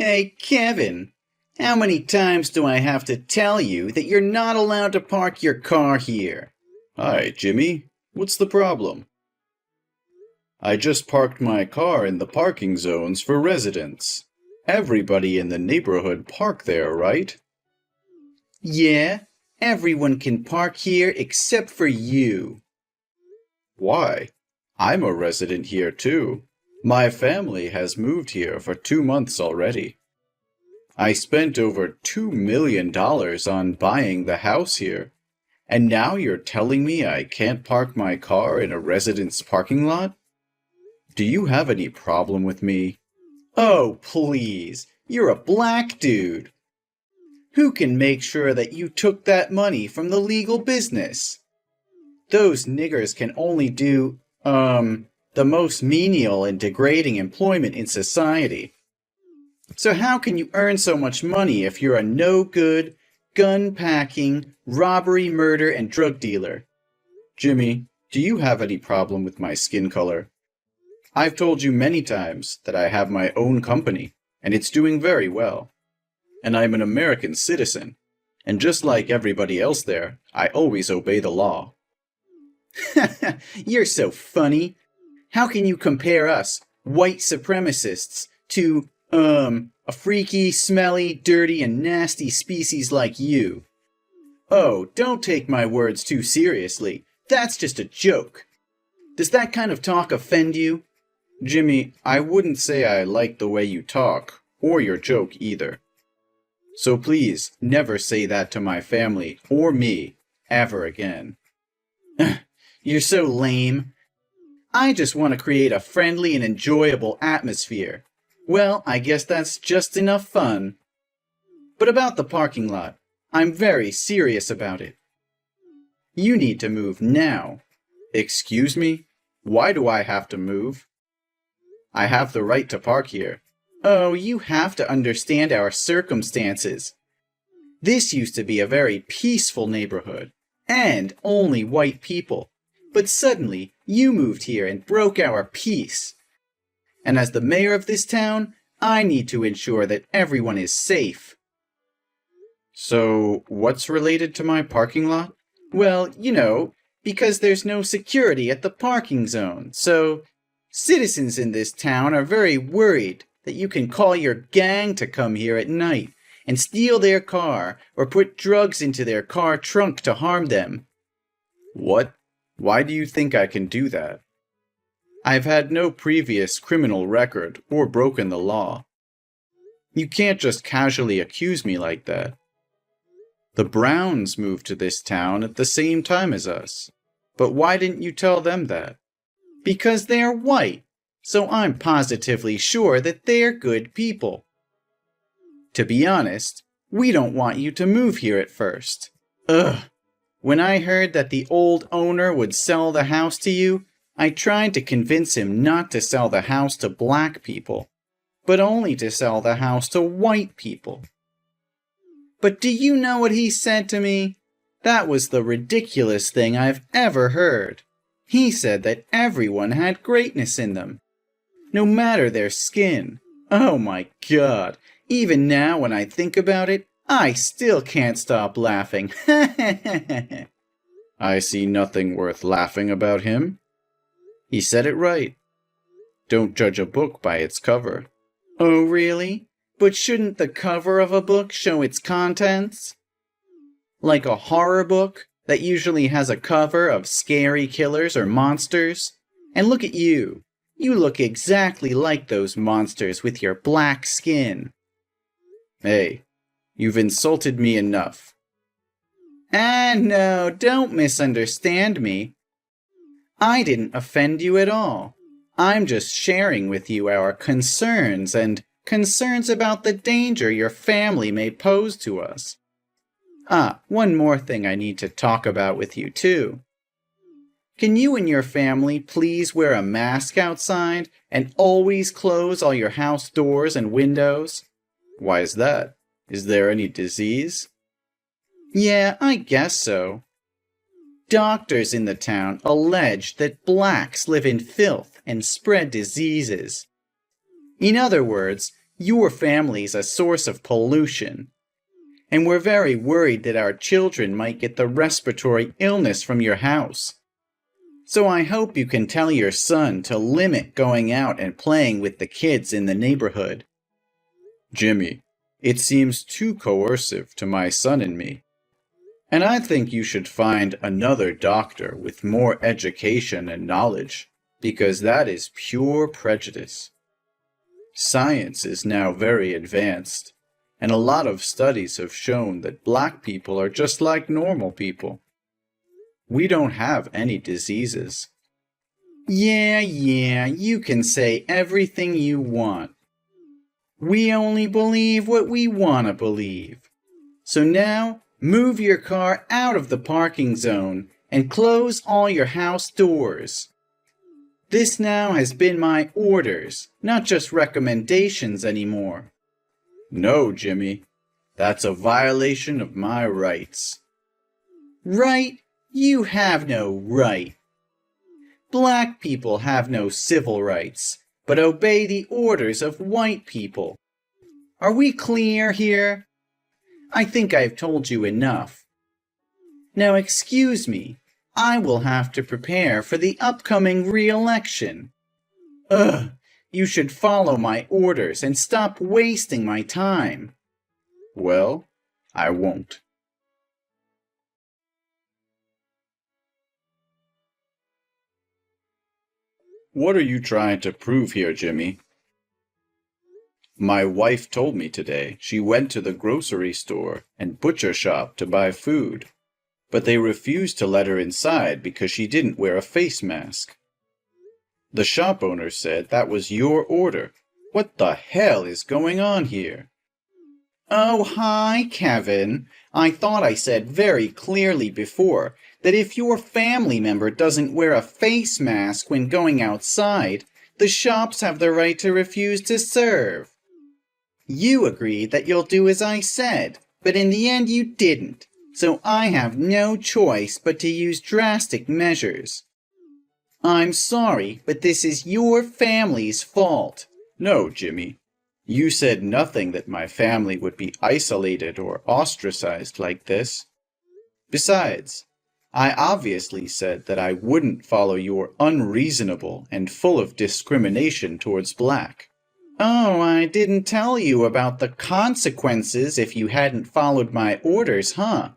Hey, Kevin, how many times do I have to tell you that you're not allowed to park your car here? Hi, Jimmy. What's the problem? I just parked my car in the parking zones for residents. Everybody in the neighborhood park there, right? Yeah, everyone can park here except for you. Why? I'm a resident here too. My family has moved here for 2 months already. I spent over $2 million on buying the house here. And now you're telling me I can't park my car in a resident's parking lot? Do you have any problem with me? Oh, please, you're a black dude. Who can make sure that you took that money from the legal business? Those niggers can only do, the most menial and degrading employment in society. So how can you earn so much money if you're a no-good, gun-packing, robbery, murder, and drug dealer? Jimmy, do you have any problem with my skin color? I've told you many times that I have my own company, and it's doing very well. And I'm an American citizen, and just like everybody else there, I always obey the law. You're so funny. How can you compare us, white supremacists, to, a freaky, smelly, dirty, and nasty species like you? Oh, don't take my words too seriously. That's just a joke. Does that kind of talk offend you? Jimmy, I wouldn't say I like the way you talk, or your joke either. So please, never say that to my family or me, ever again. You're so lame. I just want to create a friendly and enjoyable atmosphere. Well, I guess that's just enough fun. But about the parking lot, I'm very serious about it. You need to move now. Excuse me? Why do I have to move? I have the right to park here. Oh, you have to understand our circumstances. This used to be a very peaceful neighborhood, and only white people. But suddenly, you moved here and broke our peace. And as the mayor of this town, I need to ensure that everyone is safe. So, what's related to my parking lot? Well, because there's no security at the parking zone, so citizens in this town are very worried that you can call your gang to come here at night and steal their car or put drugs into their car trunk to harm them. What? Why do you think I can do that? I've had no previous criminal record or broken the law. You can't just casually accuse me like that. The Browns moved to this town at the same time as us. But why didn't you tell them that? Because they're white, so I'm positively sure that they're good people. To be honest, we don't want you to move here at first. Ugh. When I heard that the old owner would sell the house to you, I tried to convince him not to sell the house to black people, but only to sell the house to white people. But do you know what he said to me? That was the ridiculous thing I've ever heard. He said that everyone had greatness in them, no matter their skin. Oh my God, even now when I think about it, I still can't stop laughing. I see nothing worth laughing about him. He said it right. Don't judge a book by its cover. Oh, really? But shouldn't the cover of a book show its contents? Like a horror book that usually has a cover of scary killers or monsters? And look at you. You look exactly like those monsters with your black skin. Hey, you've insulted me enough. No, don't misunderstand me. I didn't offend you at all. I'm just sharing with you our concerns and concerns about the danger your family may pose to us. One more thing I need to talk about with you, too. Can you and your family please wear a mask outside and always close all your house doors and windows? Why is that? Is there any disease? Yeah, I guess so. Doctors in the town allege that blacks live in filth and spread diseases. In other words, Your family's a source of pollution. And we're very worried that our children might get the respiratory illness from your house. So I hope you can tell your son to limit going out and playing with the kids in the neighborhood. Jimmy, it seems too coercive to my son and me. And I think you should find another doctor with more education and knowledge, because that is pure prejudice. Science is now very advanced, and a lot of studies have shown that black people are just like normal people. We don't have any diseases. Yeah, you can say everything you want. We only believe what we want to believe. So now, move your car out of the parking zone and close all your house doors. This now has been my orders, not just recommendations anymore. No, Jimmy. That's a violation of my rights. Right? You have no right. Black people have no civil rights, but obey the orders of white people. Are we clear here? I think I've told you enough. Now excuse me, I will have to prepare for the upcoming re-election. You should follow my orders and stop wasting my time. Well, I won't. What are you trying to prove here, Jimmy? My wife told me today she went to the grocery store and butcher shop to buy food, but they refused to let her inside because she didn't wear a face mask. The shop owner said that was your order. What the hell is going on here? Oh, hi, Kevin. I thought I said very clearly before that if your family member doesn't wear a face mask when going outside, the shops have the right to refuse to serve. You agreed that you'll do as I said, but in the end you didn't, so I have no choice but to use drastic measures. I'm sorry, but this is your family's fault. No, Jimmy. You said nothing that my family would be isolated or ostracized like this. Besides, I obviously said that I wouldn't follow your unreasonable and full of discrimination towards black. Oh, I didn't tell you about the consequences if you hadn't followed my orders, huh?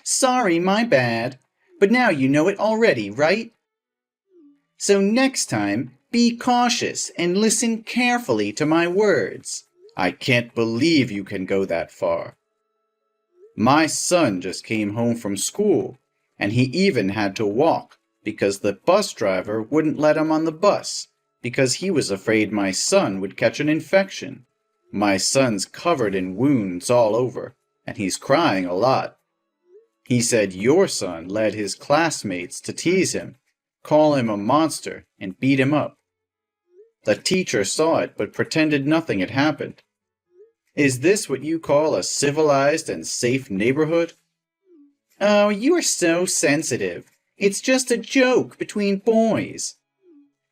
Sorry, my bad. But now you know it already, right? So next time, be cautious and listen carefully to my words. I can't believe you can go that far. My son just came home from school, and he even had to walk because the bus driver wouldn't let him on the bus because he was afraid my son would catch an infection. My son's covered in wounds all over, and he's crying a lot. He said your son led his classmates to tease him, call him a monster, and beat him up. The teacher saw it but pretended nothing had happened. Is this what you call a civilized and safe neighborhood? Oh, you are so sensitive. It's just a joke between boys.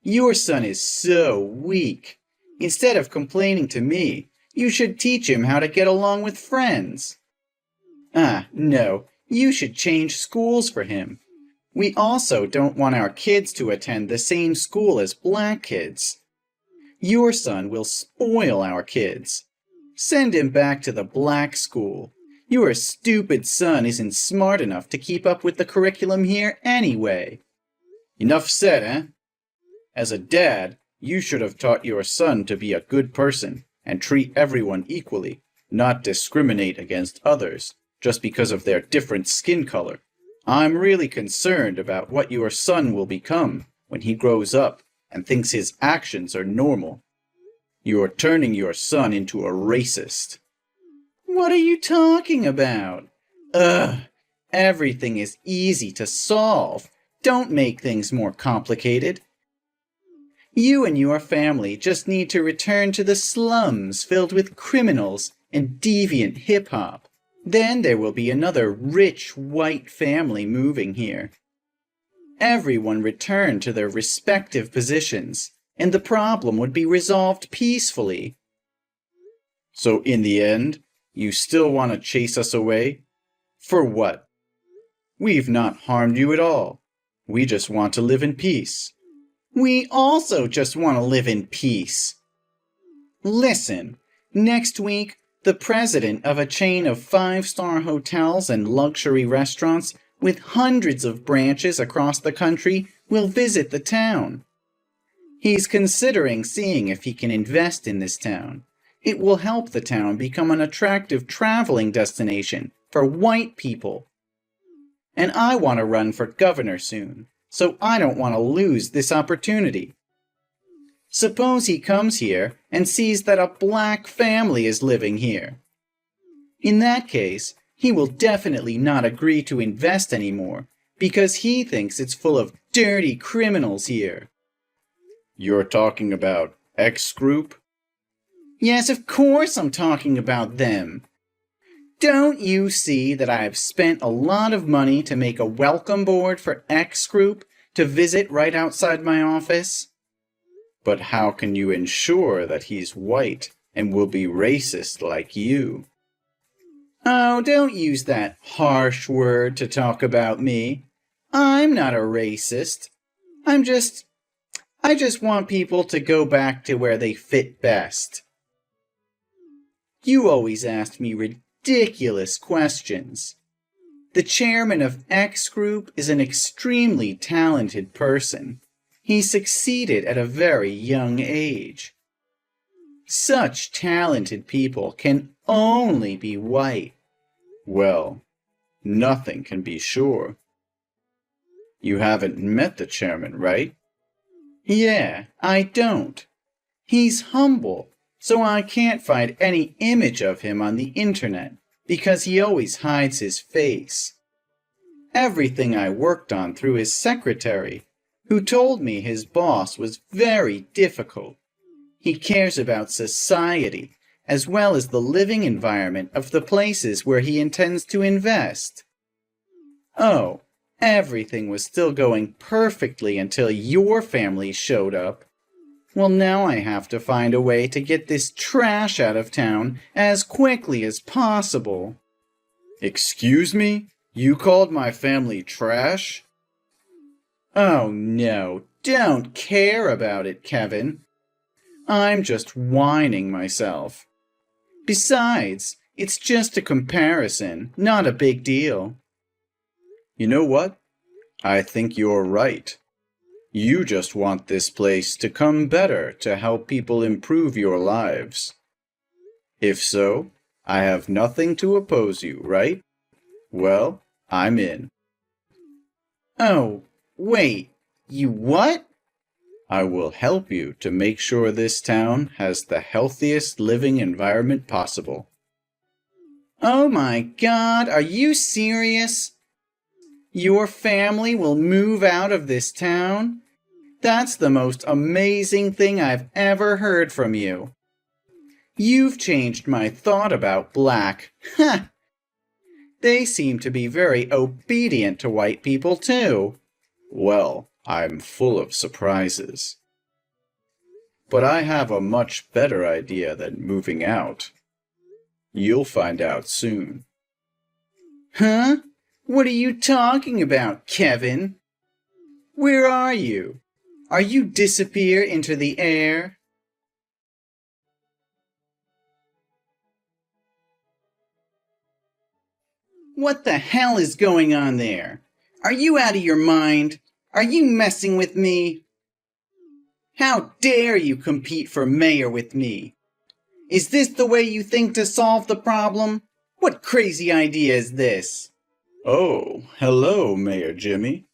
Your son is so weak. Instead of complaining to me, you should teach him how to get along with friends. No, you should change schools for him. We also don't want our kids to attend the same school as black kids. Your son will spoil our kids. Send him back to the black school. Your stupid son isn't smart enough to keep up with the curriculum here anyway. Enough said, eh? As a dad, you should have taught your son to be a good person and treat everyone equally, not discriminate against others just because of their different skin color. I'm really concerned about what your son will become when he grows up and thinks his actions are normal. You're turning your son into a racist. What are you talking about? Everything is easy to solve. Don't make things more complicated. You and your family just need to return to the slums filled with criminals and deviant hip-hop. Then there will be another rich white family moving here. Everyone return to their respective positions, and the problem would be resolved peacefully. So in the end, you still want to chase us away? For what? We've not harmed you at all. We just want to live in peace. We also just want to live in peace. Listen, next week, the president of a chain of 5-star hotels and luxury restaurants with hundreds of branches across the country will visit the town. He's considering seeing if he can invest in this town. It will help the town become an attractive traveling destination for white people. And I want to run for governor soon, so I don't want to lose this opportunity. Suppose he comes here and sees that a black family is living here. In that case, he will definitely not agree to invest anymore because he thinks it's full of dirty criminals here. You're talking about X Group? Yes, of course I'm talking about them. Don't you see that I have spent a lot of money to make a welcome board for X Group to visit right outside my office? But how can you ensure that he's white and will be racist like you? Oh, don't use that harsh word to talk about me. I'm not a racist. I just want people to go back to where they fit best. You always ask me ridiculous questions. The chairman of X Group is an extremely talented person. He succeeded at a very young age. Such talented people can only be white. Well, nothing can be sure. You haven't met the chairman, right? Yeah, I don't. He's humble, so I can't find any image of him on the internet because he always hides his face. Everything I worked on through his secretary, who told me his boss was very difficult. He cares about society as well as the living environment of the places where he intends to invest. Oh, everything was still going perfectly until your family showed up. Well, now I have to find a way to get this trash out of town as quickly as possible. Excuse me? You called my family trash? Oh no, don't care about it, Kevin. I'm just whining myself. Besides, it's just a comparison, not a big deal. You know what? I think you're right. You just want this place to come better to help people improve your lives. If so, I have nothing to oppose you, right? Well, I'm in. Oh, wait, you what? I will help you to make sure this town has the healthiest living environment possible. Oh my God, are you serious? Your family will move out of this town? That's the most amazing thing I've ever heard from you. You've changed my thought about black. Ha! They seem to be very obedient to white people, too. Well, I'm full of surprises. But I have a much better idea than moving out. You'll find out soon. Huh? What are you talking about, Kevin? Where are you? Are you disappear into the air? What the hell is going on there? Are you out of your mind? Are you messing with me? How dare you compete for mayor with me? Is this the way you think to solve the problem? What crazy idea is this? Oh, hello, Mayor Jimmy.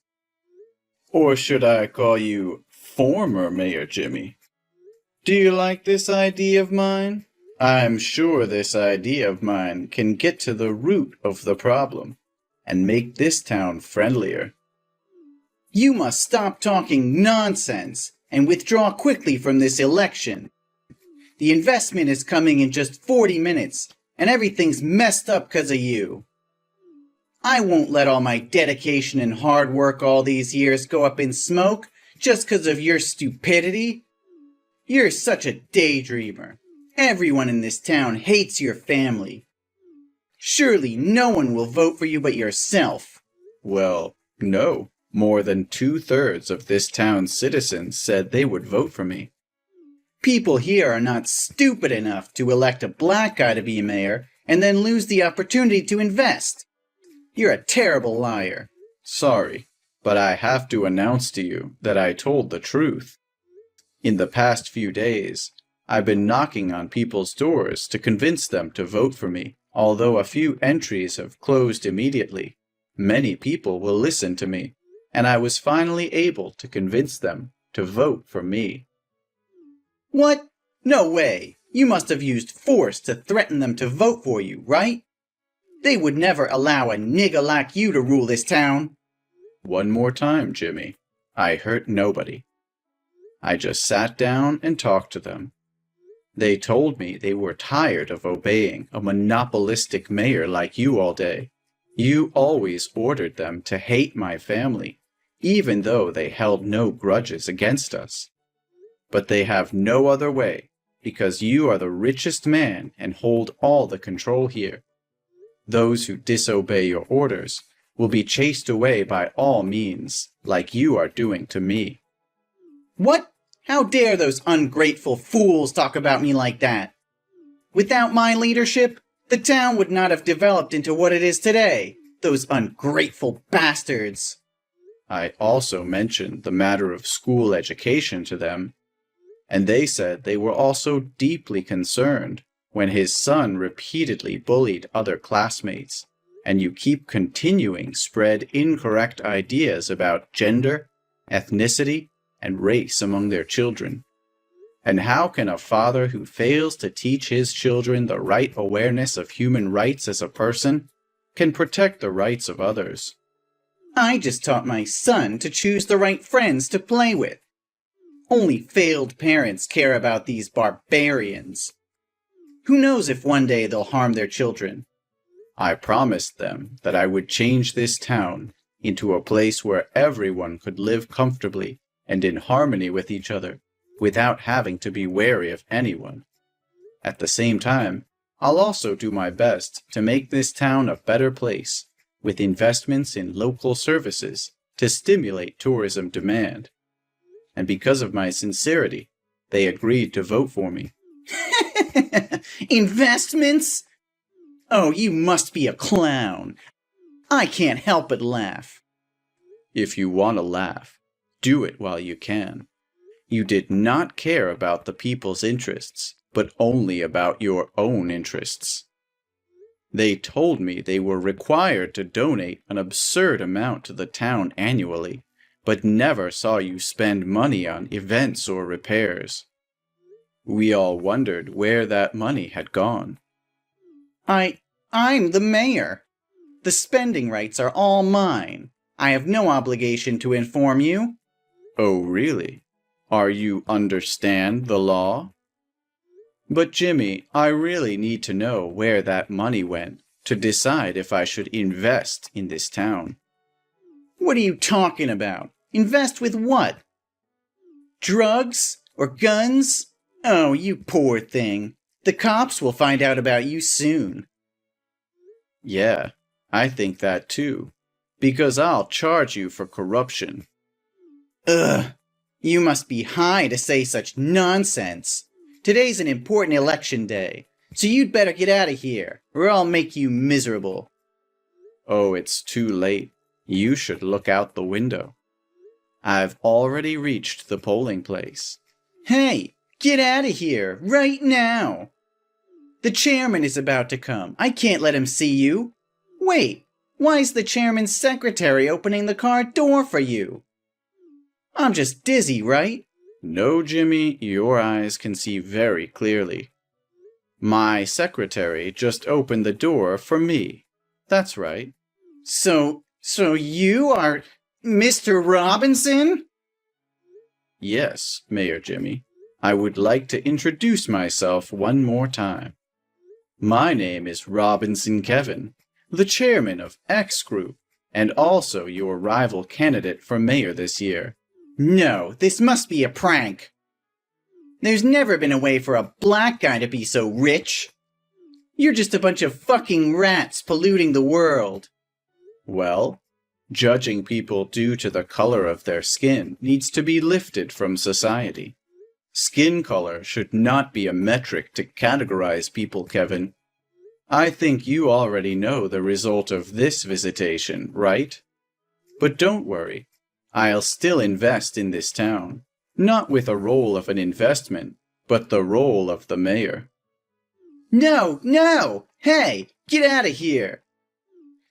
Or should I call you former Mayor Jimmy? Do you like this idea of mine? I'm sure this idea of mine can get to the root of the problem and make this town friendlier. You must stop talking nonsense and withdraw quickly from this election. The investment is coming in just 40 minutes, and everything's messed up because of you. I won't let all my dedication and hard work all these years go up in smoke just because of your stupidity. You're such a daydreamer. Everyone in this town hates your family. Surely no one will vote for you but yourself. Well, no. More than 2/3 of this town's citizens said they would vote for me. People here are not stupid enough to elect a black guy to be mayor and then lose the opportunity to invest. You're a terrible liar. Sorry, but I have to announce to you that I told the truth. In the past few days, I've been knocking on people's doors to convince them to vote for me. Although a few entries have closed immediately, many people will listen to me, and I was finally able to convince them to vote for me. What? No way. You must have used force to threaten them to vote for you, right? They would never allow a nigger like you to rule this town. One more time, Jimmy. I hurt nobody. I just sat down and talked to them. They told me they were tired of obeying a monopolistic mayor like you all day. You always ordered them to hate my family, even though they held no grudges against us. But they have no other way, because you are the richest man and hold all the control here. Those who disobey your orders will be chased away by all means, like you are doing to me. What? How dare those ungrateful fools talk about me like that? Without my leadership, the town would not have developed into what it is today. Those ungrateful bastards. I also mentioned the matter of school education to them, and they said they were also deeply concerned when his son repeatedly bullied other classmates, and you keep continuing spread incorrect ideas about gender, ethnicity, and race among their children. And how can a father who fails to teach his children the right awareness of human rights as a person can protect the rights of others? I just taught my son to choose the right friends to play with. Only failed parents care about these barbarians. Who knows if one day they'll harm their children? I promised them that I would change this town into a place where everyone could live comfortably and in harmony with each other, without having to be wary of anyone. At the same time, I'll also do my best to make this town a better place, with investments in local services to stimulate tourism demand. And because of my sincerity, they agreed to vote for me. Investments? Oh, you must be a clown. I can't help but laugh. If you want to laugh, do it while you can. You did not care about the people's interests, but only about your own interests. They told me they were required to donate an absurd amount to the town annually, but never saw you spend money on events or repairs. We all wondered where that money had gone. I'm the mayor. The spending rights are all mine. I have no obligation to inform you. Oh, really? Are you understand the law? But Jimmy, I really need to know where that money went to decide if I should invest in this town. What are you talking about? Invest with what? Drugs? Or guns? Oh, you poor thing. The cops will find out about you soon. Yeah, I think that too, because I'll charge you for corruption. Ugh, you must be high to say such nonsense. Today's an important election day, so you'd better get out of here, or I'll make you miserable. Oh, it's too late. You should look out the window. I've already reached the polling place. Hey, get out of here, right now. The chairman is about to come. I can't let him see you. Wait, why's the chairman's secretary opening the car door for you? I'm just dizzy, right? No, Jimmy, your eyes can see very clearly. My secretary just opened the door for me. That's right. So you are Mr. Robinson? Yes, Mayor Jimmy. I would like to introduce myself one more time. My name is Robinson Kevin, the chairman of X Group, and also your rival candidate for mayor this year. No, this must be a prank. There's never been a way for a black guy to be so rich. You're just a bunch of fucking rats polluting the world. Well, judging people due to the color of their skin needs to be lifted from society. Skin color should not be a metric to categorize people, Kevin. I think you already know the result of this visitation, right? But don't worry, I'll still invest in this town, not with a role of an investment, but the role of the mayor. No! Hey, get out of here!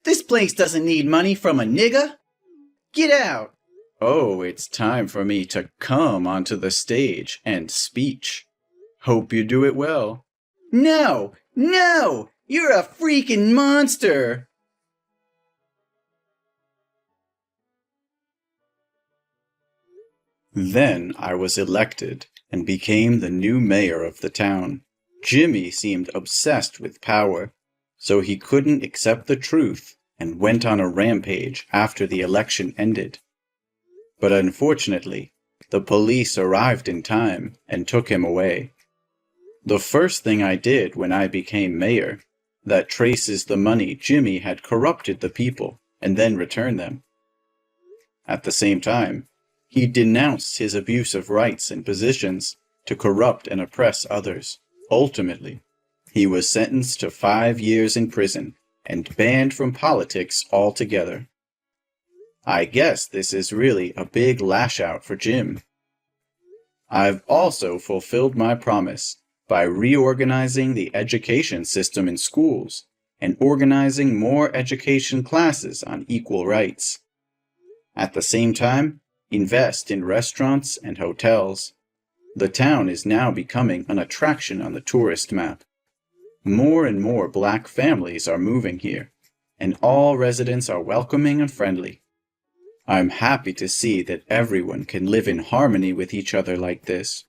This place doesn't need money from a nigga! Get out! Oh, it's time for me to come onto the stage and speech. Hope you do it well. No! You're a freaking monster! Then I was elected and became the new mayor of the town. Jimmy seemed obsessed with power, so he couldn't accept the truth and went on a rampage after the election ended. But unfortunately, the police arrived in time and took him away. The first thing I did when I became mayor, that traces the money Jimmy had corrupted the people and then returned them. At the same time, he denounced his abuse of rights and positions to corrupt and oppress others. Ultimately, he was sentenced to 5 years in prison and banned from politics altogether. I guess this is really a big lash out for Jim. I've also fulfilled my promise by reorganizing the education system in schools and organizing more education classes on equal rights. At the same time, invest in restaurants and hotels. The town is now becoming an attraction on the tourist map. More and more black families are moving here, and all residents are welcoming and friendly. I'm happy to see that everyone can live in harmony with each other like this.